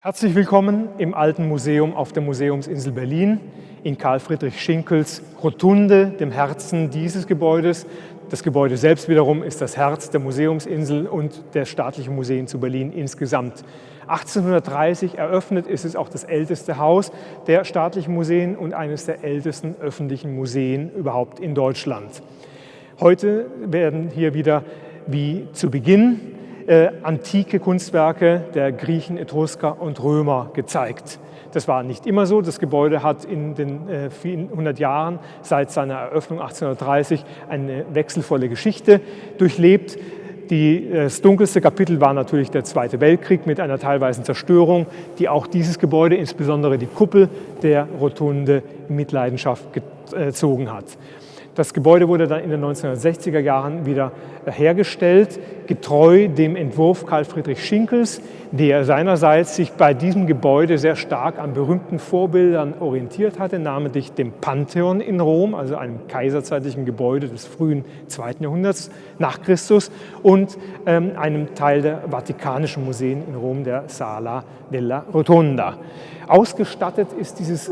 Herzlich willkommen im Alten Museum auf der Museumsinsel Berlin in Karl Friedrich Schinkels Rotunde, dem Herzen dieses Gebäudes. Das Gebäude selbst wiederum ist das Herz der Museumsinsel und der staatlichen Museen zu Berlin insgesamt. 1830 eröffnet ist es auch das älteste Haus der staatlichen Museen und eines der ältesten öffentlichen Museen überhaupt in Deutschland. Heute werden hier wieder wie zu Beginn antike Kunstwerke der Griechen, Etrusker und Römer gezeigt. Das war nicht immer so. Das Gebäude hat in den vielen 100 Jahren seit seiner Eröffnung 1830 eine wechselvolle Geschichte durchlebt. Das dunkelste Kapitel war natürlich der Zweite Weltkrieg mit einer teilweisen Zerstörung, die auch dieses Gebäude, insbesondere die Kuppel der Rotunde, in Mitleidenschaft gezogen hat. Das Gebäude wurde dann in den 1960er Jahren wieder hergestellt, getreu dem Entwurf Karl Friedrich Schinkels, der seinerseits sich bei diesem Gebäude sehr stark an berühmten Vorbildern orientiert hatte, namentlich dem Pantheon in Rom, also einem kaiserzeitlichen Gebäude des frühen 2. Jahrhunderts nach Christus, und einem Teil der Vatikanischen Museen in Rom, der Sala della Rotonda. Ausgestattet ist dieses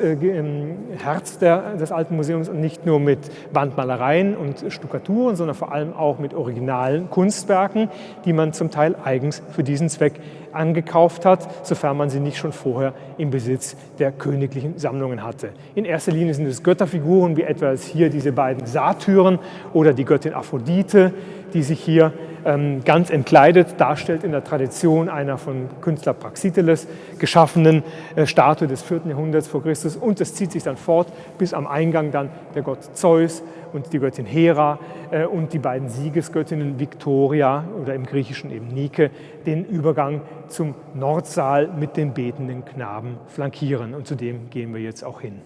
Herz des Alten Museums nicht nur mit Wandmalereien und Stuckaturen, sondern vor allem auch mit originalen Kunstwerken, die man zum Teil eigens für diesen Zweck angekauft hat, sofern man sie nicht schon vorher im Besitz der königlichen Sammlungen hatte. In erster Linie sind es Götterfiguren, wie etwa hier diese beiden Satyren oder die Göttin Aphrodite, die sich hier ganz entkleidet darstellt in der Tradition einer von Künstler Praxiteles geschaffenen Statue des 4. Jahrhunderts vor Christus, und es zieht sich dann fort bis am Eingang dann der Gott Zeus und die Göttin Hera und die beiden Siegesgöttinnen Victoria oder im Griechischen eben Nike den Übergang zum Nordsaal mit den betenden Knaben flankieren, und zu dem gehen wir jetzt auch hin.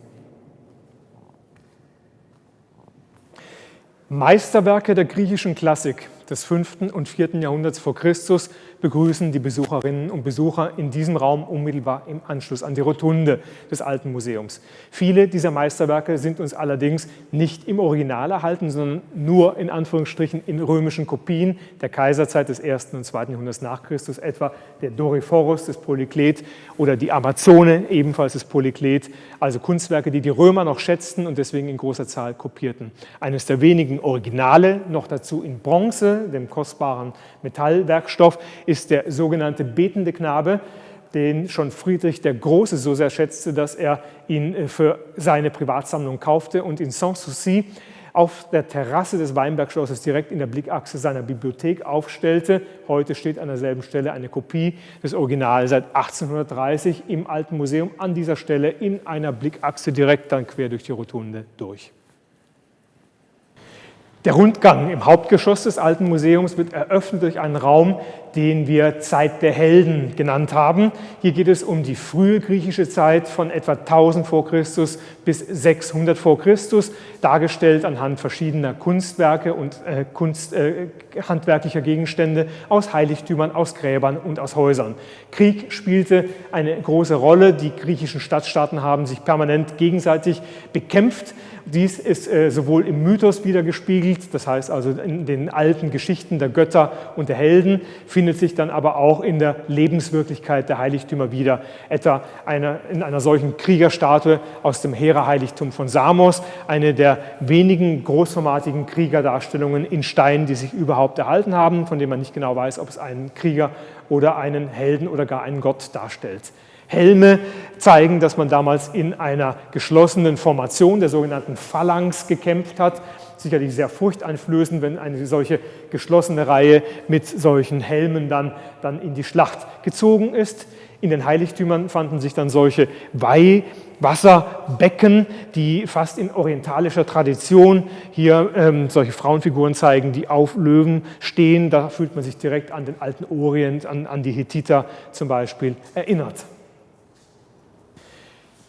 Meisterwerke der griechischen Klassik des 5. und 4. Jahrhunderts vor Christus begrüßen die Besucherinnen und Besucher in diesem Raum unmittelbar im Anschluss an die Rotunde des Alten Museums. Viele dieser Meisterwerke sind uns allerdings nicht im Original erhalten, sondern nur in Anführungsstrichen in römischen Kopien der Kaiserzeit des 1. und 2. Jahrhunderts nach Christus, etwa der Doryphoros des Polyklet oder die Amazone, ebenfalls des Polyklet, also Kunstwerke, die die Römer noch schätzten und deswegen in großer Zahl kopierten. Eines der wenigen Originale, noch dazu in Bronze, dem kostbaren Metallwerkstoff, ist der sogenannte betende Knabe, den schon Friedrich der Große so sehr schätzte, dass er ihn für seine Privatsammlung kaufte und in Sanssouci auf der Terrasse des Weinbergschlosses direkt in der Blickachse seiner Bibliothek aufstellte. Heute steht an derselben Stelle eine Kopie des Originals seit 1830 im Alten Museum an dieser Stelle in einer Blickachse direkt dann quer durch die Rotunde durch. Der Rundgang im Hauptgeschoss des Alten Museums wird eröffnet durch einen Raum, den wir Zeit der Helden genannt haben. Hier geht es um die frühe griechische Zeit von etwa 1000 vor Christus bis 600 vor Christus, dargestellt anhand verschiedener Kunstwerke und handwerklicher Gegenstände aus Heiligtümern, aus Gräbern und aus Häusern. Krieg spielte eine große Rolle. Die griechischen Stadtstaaten haben sich permanent gegenseitig bekämpft. Dies ist sowohl im Mythos wiedergespiegelt, das heißt also in den alten Geschichten der Götter und der Helden, findet sich dann aber auch in der Lebenswirklichkeit der Heiligtümer wieder, etwa in einer solchen Kriegerstatue aus dem Hera-Heiligtum von Samos, eine der wenigen großformatigen Kriegerdarstellungen in Stein, die sich überhaupt erhalten haben, von denen man nicht genau weiß, ob es einen Krieger oder einen Helden oder gar einen Gott darstellt. Helme zeigen, dass man damals in einer geschlossenen Formation, der sogenannten Phalanx, gekämpft hat. Sicherlich sehr furchteinflößend, wenn eine solche geschlossene Reihe mit solchen Helmen dann in die Schlacht gezogen ist. In den Heiligtümern fanden sich dann solche Weihwasserbecken, die fast in orientalischer Tradition hier solche Frauenfiguren zeigen, die auf Löwen stehen. Da fühlt man sich direkt an den alten Orient, an die Hethiter zum Beispiel erinnert.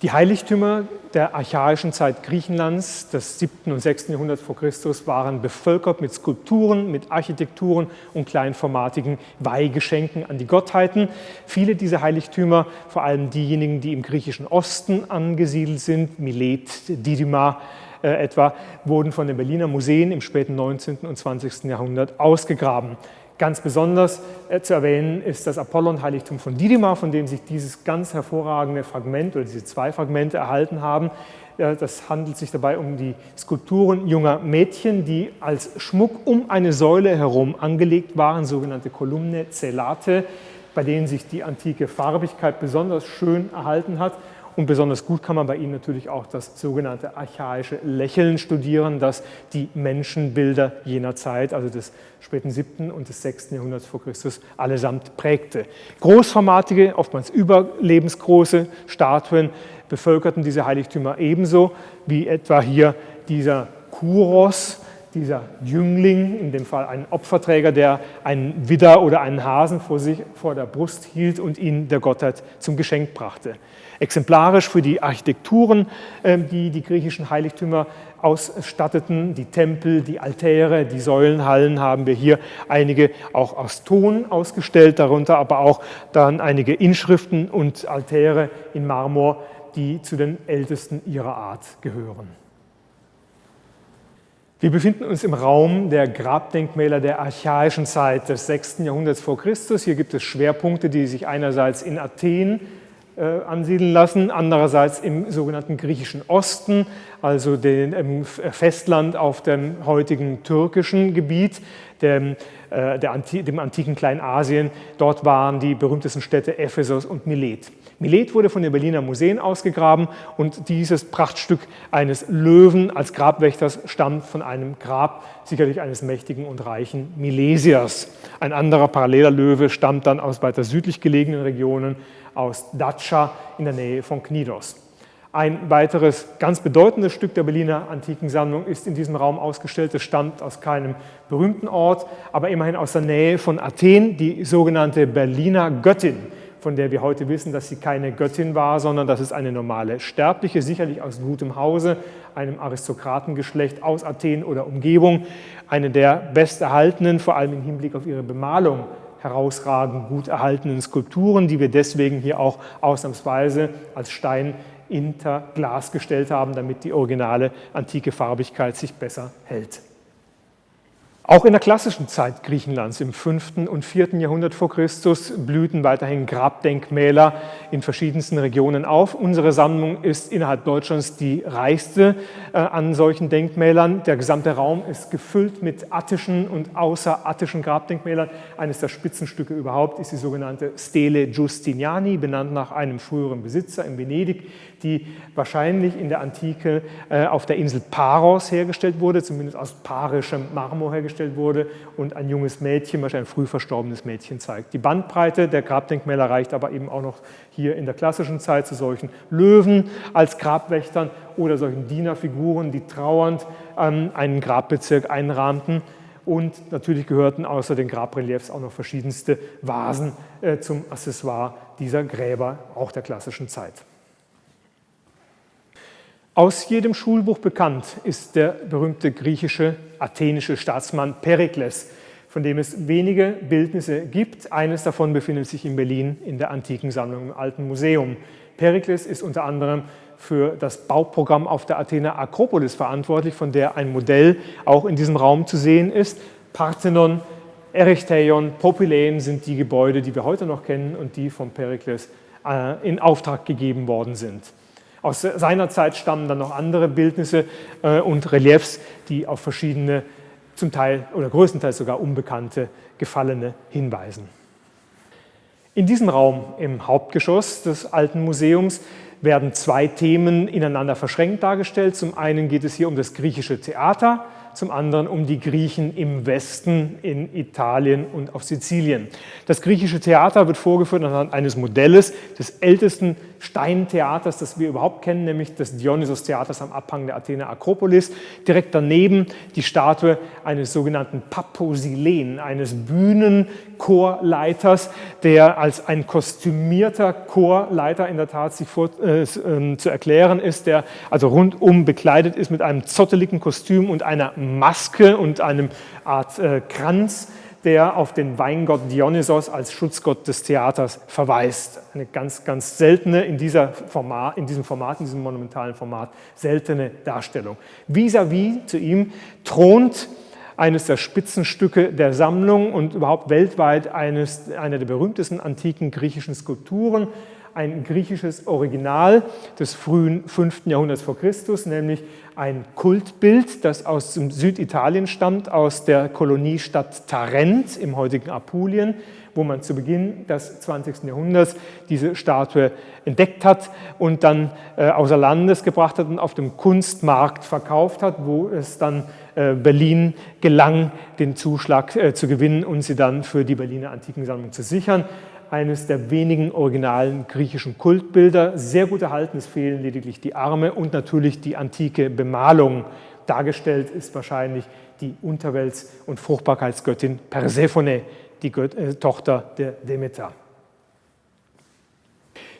Die Heiligtümer der archaischen Zeit Griechenlands des 7. und 6. Jahrhunderts vor Christus waren bevölkert mit Skulpturen, mit Architekturen und kleinformatigen Weihgeschenken an die Gottheiten. Viele dieser Heiligtümer, vor allem diejenigen, die im griechischen Osten angesiedelt sind, Milet, Didyma etwa, wurden von den Berliner Museen im späten 19. und 20. Jahrhundert ausgegraben. Ganz besonders zu erwähnen ist das Apollon-Heiligtum von Didymar, von dem sich dieses ganz hervorragende Fragment oder diese 2 Fragmente erhalten haben. Das handelt sich dabei um die Skulpturen junger Mädchen, die als Schmuck um eine Säule herum angelegt waren, sogenannte Columnae celate, bei denen sich die antike Farbigkeit besonders schön erhalten hat. Und besonders gut kann man bei ihnen natürlich auch das sogenannte archaische Lächeln studieren, das die Menschenbilder jener Zeit, also des späten 7. und des 6. Jahrhunderts vor Christus, allesamt prägte. Großformatige, oftmals überlebensgroße Statuen bevölkerten diese Heiligtümer ebenso wie etwa hier dieser Kuros, dieser Jüngling, in dem Fall ein Opferträger, der einen Widder oder einen Hasen vor der Brust hielt und ihn der Gottheit zum Geschenk brachte. Exemplarisch für die Architekturen, die die griechischen Heiligtümer ausstatteten, die Tempel, die Altäre, die Säulenhallen, haben wir hier einige auch aus Ton ausgestellt, darunter aber auch dann einige Inschriften und Altäre in Marmor, die zu den ältesten ihrer Art gehören. Wir befinden uns im Raum der Grabdenkmäler der archaischen Zeit des 6. Jahrhunderts vor Christus. Hier gibt es Schwerpunkte, die sich einerseits in Athen ansiedeln lassen, andererseits im sogenannten griechischen Osten, also dem Festland auf dem heutigen türkischen Gebiet, dem antiken Kleinasien. Dort waren die berühmtesten Städte Ephesos und Milet. Milet wurde von den Berliner Museen ausgegraben und dieses Prachtstück eines Löwen als Grabwächters stammt von einem Grab, sicherlich eines mächtigen und reichen Milesiers. Ein anderer paralleler Löwe stammt dann aus weiter südlich gelegenen Regionen, aus Dacia in der Nähe von Knidos. Ein weiteres ganz bedeutendes Stück der Berliner Antikensammlung ist in diesem Raum ausgestellt. Es stammt aus keinem berühmten Ort, aber immerhin aus der Nähe von Athen, die sogenannte Berliner Göttin, von der wir heute wissen, dass sie keine Göttin war, sondern dass es eine normale Sterbliche, sicherlich aus gutem Hause, einem Aristokratengeschlecht aus Athen oder Umgebung, eine der besterhaltenen, vor allem im Hinblick auf ihre Bemalung, herausragend gut erhaltenen Skulpturen, die wir deswegen hier auch ausnahmsweise als Stein hinter Glas gestellt haben, damit die originale antike Farbigkeit sich besser hält. Auch in der klassischen Zeit Griechenlands im 5. und 4. Jahrhundert vor Christus blühten weiterhin Grabdenkmäler in verschiedensten Regionen auf. Unsere Sammlung ist innerhalb Deutschlands die reichste an solchen Denkmälern. Der gesamte Raum ist gefüllt mit attischen und außerattischen Grabdenkmälern. Eines der Spitzenstücke überhaupt ist die sogenannte Stele Giustiniani, benannt nach einem früheren Besitzer in Venedig, die wahrscheinlich in der Antike auf der Insel Paros hergestellt wurde, zumindest aus parischem Marmor hergestellt wurde und ein junges Mädchen, wahrscheinlich ein früh verstorbenes Mädchen zeigt. Die Bandbreite der Grabdenkmäler reicht aber eben auch noch hier in der klassischen Zeit zu solchen Löwen als Grabwächtern oder solchen Dienerfiguren, die trauernd einen Grabbezirk einrahmten. Und natürlich gehörten außer den Grabreliefs auch noch verschiedenste Vasen zum Accessoire dieser Gräber, auch der klassischen Zeit. Aus jedem Schulbuch bekannt ist der berühmte griechische, athenische Staatsmann Perikles, von dem es wenige Bildnisse gibt. Eines davon befindet sich in Berlin in der Antikensammlung im Alten Museum. Perikles ist unter anderem für das Bauprogramm auf der Athener Akropolis verantwortlich, von der ein Modell auch in diesem Raum zu sehen ist. Parthenon, Erechtheion, Propyläen sind die Gebäude, die wir heute noch kennen und die von Perikles in Auftrag gegeben worden sind. Aus seiner Zeit stammen dann noch andere Bildnisse und Reliefs, die auf verschiedene, zum Teil oder größtenteils sogar unbekannte Gefallene hinweisen. In diesem Raum im Hauptgeschoss des Alten Museums werden 2 Themen ineinander verschränkt dargestellt. Zum einen geht es hier um das griechische Theater, zum anderen um die Griechen im Westen, in Italien und auf Sizilien. Das griechische Theater wird vorgeführt anhand eines Modells des ältesten Steintheaters, das wir überhaupt kennen, nämlich des Dionysos-Theaters am Abhang der Athener Akropolis. Direkt daneben die Statue eines sogenannten Paposilen, eines Bühnenchorleiters, der als ein kostümierter Chorleiter in der Tat sich zu erklären ist, der also rundum bekleidet ist mit einem zotteligen Kostüm und einer Maske und einem Art Kranz, der auf den Weingott Dionysos als Schutzgott des Theaters verweist. Eine ganz, ganz seltene, in diesem monumentalen Format, seltene Darstellung. Vis-à-vis zu ihm thront eines der Spitzenstücke der Sammlung und überhaupt weltweit einer der berühmtesten antiken griechischen Skulpturen, ein griechisches Original des frühen 5. Jahrhunderts vor Christus, nämlich ein Kultbild, das aus dem Süditalien stammt, aus der Koloniestadt Tarent im heutigen Apulien, wo man zu Beginn des 20. Jahrhunderts diese Statue entdeckt hat und dann außer Landes gebracht hat und auf dem Kunstmarkt verkauft hat, wo es dann Berlin gelang, den Zuschlag zu gewinnen und sie dann für die Berliner Antikensammlung zu sichern. Eines der wenigen originalen griechischen Kultbilder, sehr gut erhalten, es fehlen lediglich die Arme und natürlich die antike Bemalung. Dargestellt ist wahrscheinlich die Unterwelts- und Fruchtbarkeitsgöttin Persephone, die Tochter der Demeter.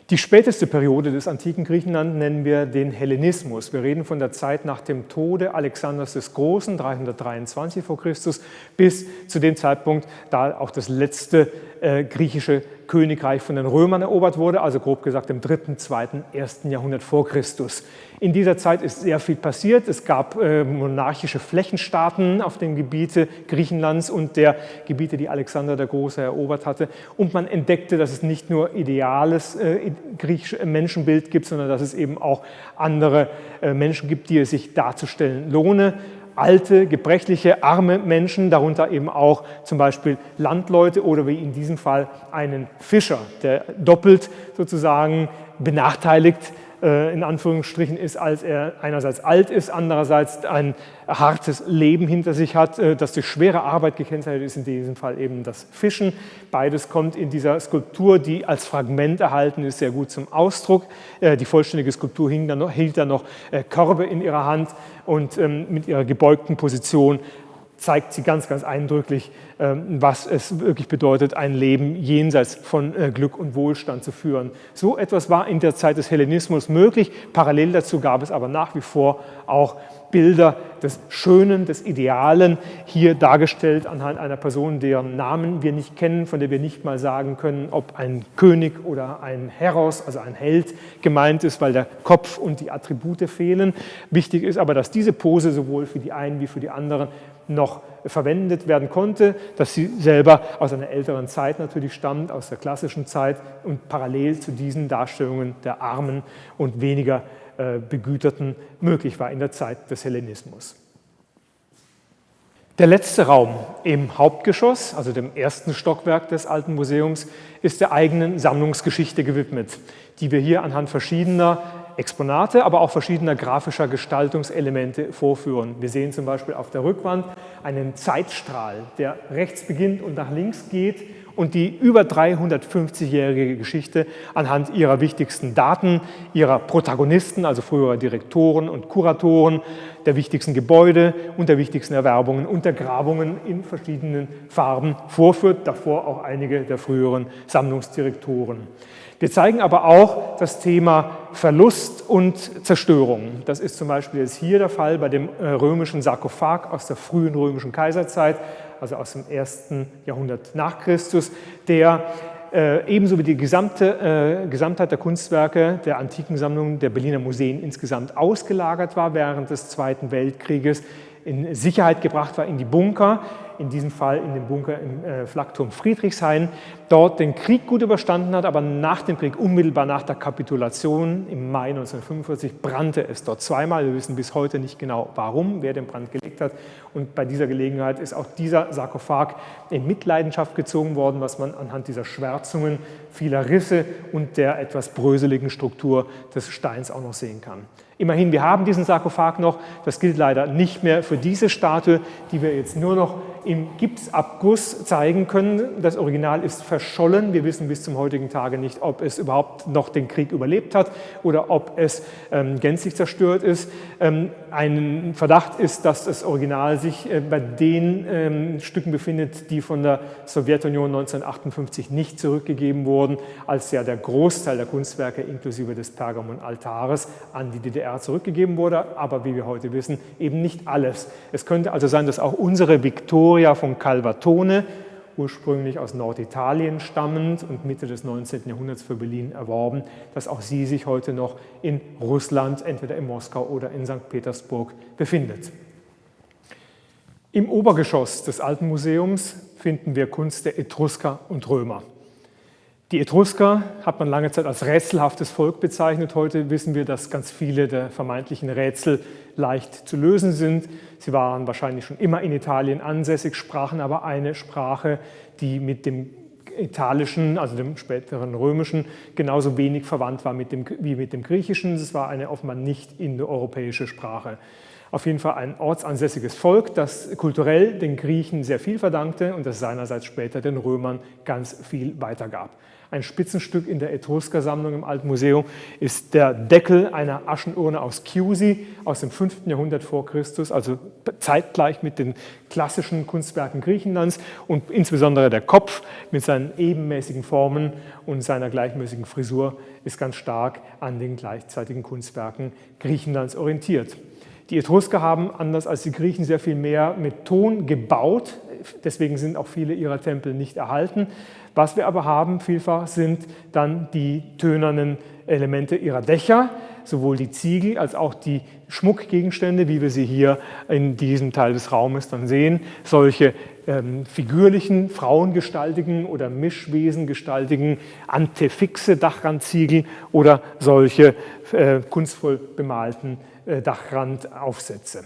Die späteste Periode des antiken Griechenland nennen wir den Hellenismus. Wir reden von der Zeit nach dem Tode Alexanders des Großen, 323 vor Christus, bis zu dem Zeitpunkt, da auch das letzte griechische Königreich von den Römern erobert wurde, also grob gesagt im 3., 2., 1. Jahrhundert vor Christus. In dieser Zeit ist sehr viel passiert. Es gab monarchische Flächenstaaten auf dem Gebiete Griechenlands und der Gebiete, die Alexander der Große erobert hatte. Und man entdeckte, dass es nicht nur ideales griechisches Menschenbild gibt, sondern dass es eben auch andere Menschen gibt, die es sich darzustellen lohne. Alte, gebrechliche, arme Menschen, darunter eben auch zum Beispiel Landleute oder wie in diesem Fall einen Fischer, der doppelt sozusagen benachteiligt in Anführungsstrichen ist, als er einerseits alt ist, andererseits ein hartes Leben hinter sich hat, das durch schwere Arbeit gekennzeichnet ist, in diesem Fall eben das Fischen. Beides kommt in dieser Skulptur, die als Fragment erhalten ist, sehr gut zum Ausdruck. Die vollständige Skulptur hielt dann noch Körbe in ihrer Hand und mit ihrer gebeugten Position zeigt sie ganz, ganz eindrücklich, was es wirklich bedeutet, ein Leben jenseits von Glück und Wohlstand zu führen. So etwas war in der Zeit des Hellenismus möglich. Parallel dazu gab es aber nach wie vor auch Bilder des Schönen, des Idealen, hier dargestellt anhand einer Person, deren Namen wir nicht kennen, von der wir nicht mal sagen können, ob ein König oder ein Heros, also ein Held, gemeint ist, weil der Kopf und die Attribute fehlen. Wichtig ist aber, dass diese Pose sowohl für die einen wie für die anderen noch verwendet werden konnte, dass sie selber aus einer älteren Zeit natürlich stammt, aus der klassischen Zeit und parallel zu diesen Darstellungen der Armen und weniger Begüterten möglich war in der Zeit des Hellenismus. Der letzte Raum im Hauptgeschoss, also dem ersten Stockwerk des Alten Museums, ist der eigenen Sammlungsgeschichte gewidmet, die wir hier anhand verschiedener Exponate, aber auch verschiedener grafischer Gestaltungselemente vorführen. Wir sehen zum Beispiel auf der Rückwand einen Zeitstrahl, der rechts beginnt und nach links geht und die über 350-jährige Geschichte anhand ihrer wichtigsten Daten, ihrer Protagonisten, also früherer Direktoren und Kuratoren, der wichtigsten Gebäude und der wichtigsten Erwerbungen und der Grabungen in verschiedenen Farben vorführt, davor auch einige der früheren Sammlungsdirektoren. Wir zeigen aber auch das Thema Verlust und Zerstörung. Das ist zum Beispiel jetzt hier der Fall bei dem römischen Sarkophag aus der frühen römischen Kaiserzeit, also aus dem 1. Jahrhundert nach Christus, der ebenso wie die Gesamtheit der Kunstwerke der Antikensammlung der Berliner Museen insgesamt ausgelagert war während des Zweiten Weltkrieges, in Sicherheit gebracht war in die Bunker, in diesem Fall in den Bunker im Flakturm Friedrichshain, dort den Krieg gut überstanden hat, aber nach dem Krieg, unmittelbar nach der Kapitulation im Mai 1945, brannte es dort zweimal. Wir wissen bis heute nicht genau, warum, wer den Brand gelegt hat. Und bei dieser Gelegenheit ist auch dieser Sarkophag in Mitleidenschaft gezogen worden, was man anhand dieser Schwärzungen, vieler Risse und der etwas bröseligen Struktur des Steins auch noch sehen kann. Immerhin, wir haben diesen Sarkophag noch. Das gilt leider nicht mehr für diese Statue, die wir jetzt nur noch im Gipsabguss zeigen können. Das Original ist verschollen. Wir wissen bis zum heutigen Tage nicht, ob es überhaupt noch den Krieg überlebt hat oder ob es gänzlich zerstört ist. Ein Verdacht ist, dass das Original sich bei den Stücken befindet, die von der Sowjetunion 1958 nicht zurückgegeben wurden, als ja der Großteil der Kunstwerke inklusive des Pergamon-Altares an die DDR zurückgegeben wurde, aber wie wir heute wissen, eben nicht alles. Es könnte also sein, dass auch unsere Victoria von Calvatone, ursprünglich aus Norditalien stammend und Mitte des 19. Jahrhunderts für Berlin erworben, dass auch sie sich heute noch in Russland, entweder in Moskau oder in St. Petersburg, befindet. Im Obergeschoss des Alten Museums finden wir Kunst der Etrusker und Römer. Die Etrusker hat man lange Zeit als rätselhaftes Volk bezeichnet. Heute wissen wir, dass ganz viele der vermeintlichen Rätsel leicht zu lösen sind. Sie waren wahrscheinlich schon immer in Italien ansässig, sprachen aber eine Sprache, die mit dem Italischen, also dem späteren Römischen, genauso wenig verwandt war wie mit dem Griechischen. Es war eine offenbar nicht indoeuropäische Sprache. Auf jeden Fall ein ortsansässiges Volk, das kulturell den Griechen sehr viel verdankte und das seinerseits später den Römern ganz viel weitergab. Ein Spitzenstück in der Etrusker-Sammlung im Alten Museum ist der Deckel einer Aschenurne aus Chiusi aus dem 5. Jahrhundert vor Christus, also zeitgleich mit den klassischen Kunstwerken Griechenlands und insbesondere der Kopf mit seinen ebenmäßigen Formen und seiner gleichmäßigen Frisur ist ganz stark an den gleichzeitigen Kunstwerken Griechenlands orientiert. Die Etrusker haben, anders als die Griechen, sehr viel mehr mit Ton gebaut. Deswegen sind auch viele ihrer Tempel nicht erhalten. Was wir aber haben, vielfach, sind dann die tönernen Elemente ihrer Dächer, sowohl die Ziegel als auch die Schmuckgegenstände, wie wir sie hier in diesem Teil des Raumes dann sehen. Solche figürlichen, frauengestaltigen oder mischwesengestaltigen Antefixe Dachrandziegel oder solche kunstvoll bemalten Dachrandaufsätze.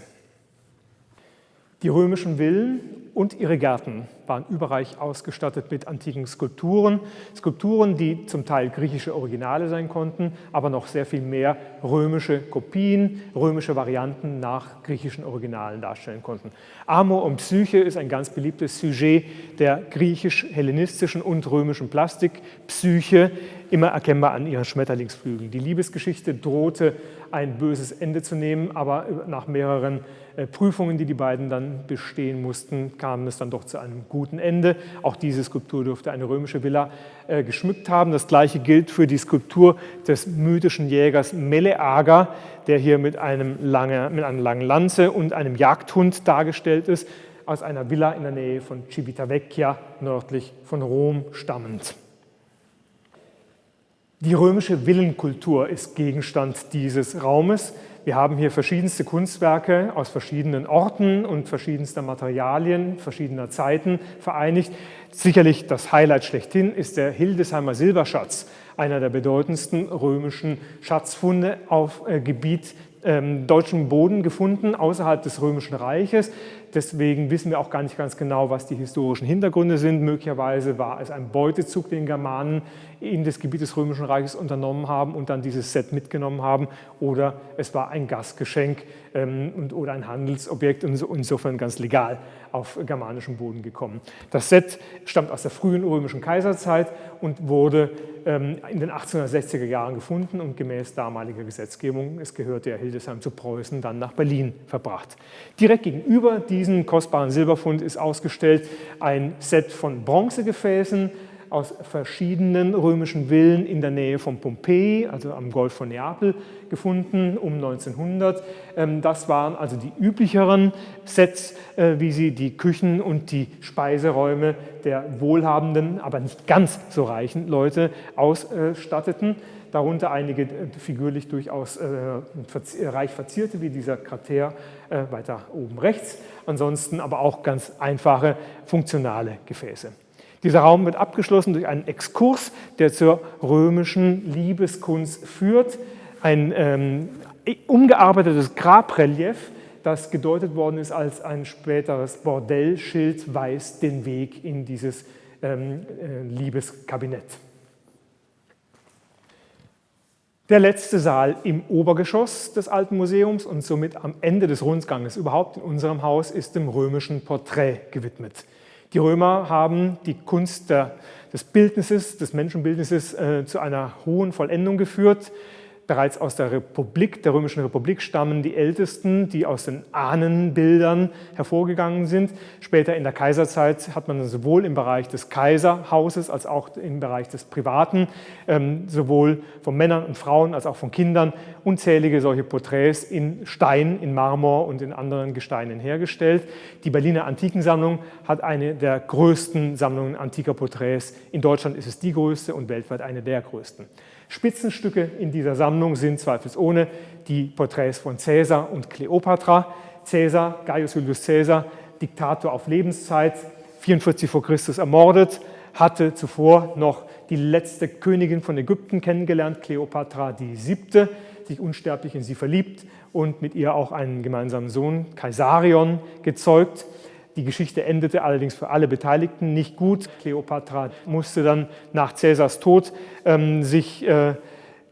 Die römischen Villen und ihre Gärten waren überreich ausgestattet mit antiken Skulpturen. Skulpturen, die zum Teil griechische Originale sein konnten, aber noch sehr viel mehr römische Kopien, römische Varianten nach griechischen Originalen darstellen konnten. Amor und Psyche ist ein ganz beliebtes Sujet der griechisch-hellenistischen und römischen Plastik. Psyche immer erkennbar an ihren Schmetterlingsflügeln. Die Liebesgeschichte drohte ein böses Ende zu nehmen, aber nach mehreren Prüfungen, die die beiden dann bestehen mussten, kam es dann doch zu einem guten Ende. Auch diese Skulptur dürfte eine römische Villa geschmückt haben. Das Gleiche gilt für die Skulptur des mythischen Jägers Meleager, der hier mit einer langen Lanze und einem Jagdhund dargestellt ist, aus einer Villa in der Nähe von Civitavecchia, nördlich von Rom stammend. Die römische Villenkultur ist Gegenstand dieses Raumes. Wir haben hier verschiedenste Kunstwerke aus verschiedenen Orten und verschiedenster Materialien, verschiedener Zeiten vereinigt. Sicherlich das Highlight schlechthin ist der Hildesheimer Silberschatz, einer der bedeutendsten römischen Schatzfunde auf Gebiet deutschen Boden gefunden, außerhalb des Römischen Reiches. Deswegen wissen wir auch gar nicht ganz genau, was die historischen Hintergründe sind. Möglicherweise war es ein Beutezug, den Germanen in das Gebiet des Römischen Reiches unternommen haben und dann dieses Set mitgenommen haben. Oder es war ein Gastgeschenk oder ein Handelsobjekt und insofern ganz legal auf germanischem Boden gekommen. Das Set stammt aus der frühen römischen Kaiserzeit und wurde in den 1860er Jahren gefunden und gemäß damaliger Gesetzgebung, es gehörte ja Hildesheim zu Preußen, dann nach Berlin verbracht. Direkt gegenüber diesem kostbaren Silberfund ist ausgestellt ein Set von Bronzegefäßen aus verschiedenen römischen Villen in der Nähe von Pompeji, also am Golf von Neapel, gefunden um 1900. Das waren also die üblicheren Sets, wie sie die Küchen und die Speiseräume der wohlhabenden, aber nicht ganz so reichen Leute ausstatteten. Darunter einige figürlich durchaus reich verzierte, wie dieser Krater weiter oben rechts. Ansonsten aber auch ganz einfache, funktionale Gefäße. Dieser Raum wird abgeschlossen durch einen Exkurs, der zur römischen Liebeskunst führt. Ein umgearbeitetes Grabrelief, das gedeutet worden ist als ein späteres Bordellschild, weist den Weg in dieses Liebeskabinett. Der letzte Saal im Obergeschoss des Alten Museums und somit am Ende des Rundganges überhaupt in unserem Haus ist dem römischen Porträt gewidmet. Die Römer haben die Kunst des Bildnisses, des Menschenbildnisses zu einer hohen Vollendung geführt. Bereits aus der Römischen Republik stammen die ältesten, die aus den Ahnenbildern hervorgegangen sind. Später in der Kaiserzeit hat man sowohl im Bereich des Kaiserhauses als auch im Bereich des Privaten, sowohl von Männern und Frauen als auch von Kindern, unzählige solche Porträts in Stein, in Marmor und in anderen Gesteinen hergestellt. Die Berliner Antikensammlung hat eine der größten Sammlungen antiker Porträts. In Deutschland ist es die größte und weltweit eine der größten. Spitzenstücke in dieser Sammlung sind zweifelsohne die Porträts von Caesar und Kleopatra. Caesar, Gaius Julius Caesar, Diktator auf Lebenszeit, 44 vor Christus ermordet, hatte zuvor noch die letzte Königin von Ägypten kennengelernt, Kleopatra VII., sich unsterblich in sie verliebt und mit ihr auch einen gemeinsamen Sohn, Kaisarion, gezeugt. Die Geschichte endete allerdings für alle Beteiligten nicht gut. Kleopatra musste dann nach Caesars Tod sich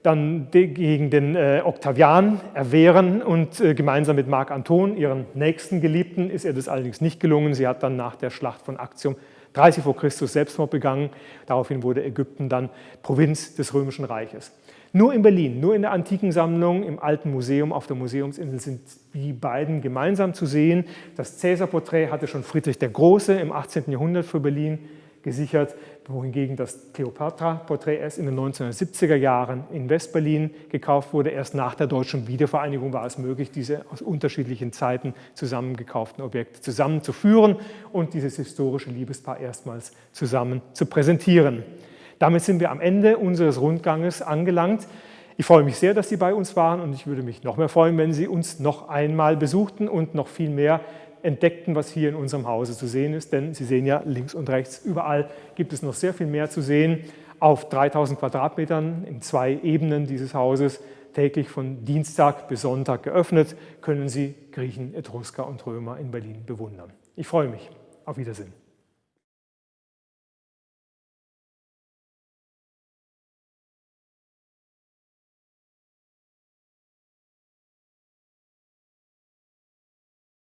dann gegen den Octavian erwehren und gemeinsam mit Marc Anton, ihren nächsten Geliebten, ist ihr das allerdings nicht gelungen. Sie hat dann nach der Schlacht von Actium 30 vor Christus Selbstmord begangen. Daraufhin wurde Ägypten dann Provinz des Römischen Reiches. Nur in Berlin, nur in der Antikensammlung, im Alten Museum auf der Museumsinsel sind die beiden gemeinsam zu sehen. Das Cäsar-Porträt hatte schon Friedrich der Große im 18. Jahrhundert für Berlin gesichert, wohingegen das Kleopatra-Porträt erst in den 1970er Jahren in Westberlin gekauft wurde. Erst nach der deutschen Wiedervereinigung war es möglich, diese aus unterschiedlichen Zeiten zusammengekauften Objekte zusammenzuführen und dieses historische Liebespaar erstmals zusammen zu präsentieren. Damit sind wir am Ende unseres Rundganges angelangt. Ich freue mich sehr, dass Sie bei uns waren und ich würde mich noch mehr freuen, wenn Sie uns noch einmal besuchten und noch viel mehr entdeckten, was hier in unserem Hause zu sehen ist. Denn Sie sehen ja links und rechts, überall gibt es noch sehr viel mehr zu sehen. Auf 3000 Quadratmetern in 2 Ebenen dieses Hauses, täglich von Dienstag bis Sonntag geöffnet, können Sie Griechen, Etrusker und Römer in Berlin bewundern. Ich freue mich. Auf Wiedersehen.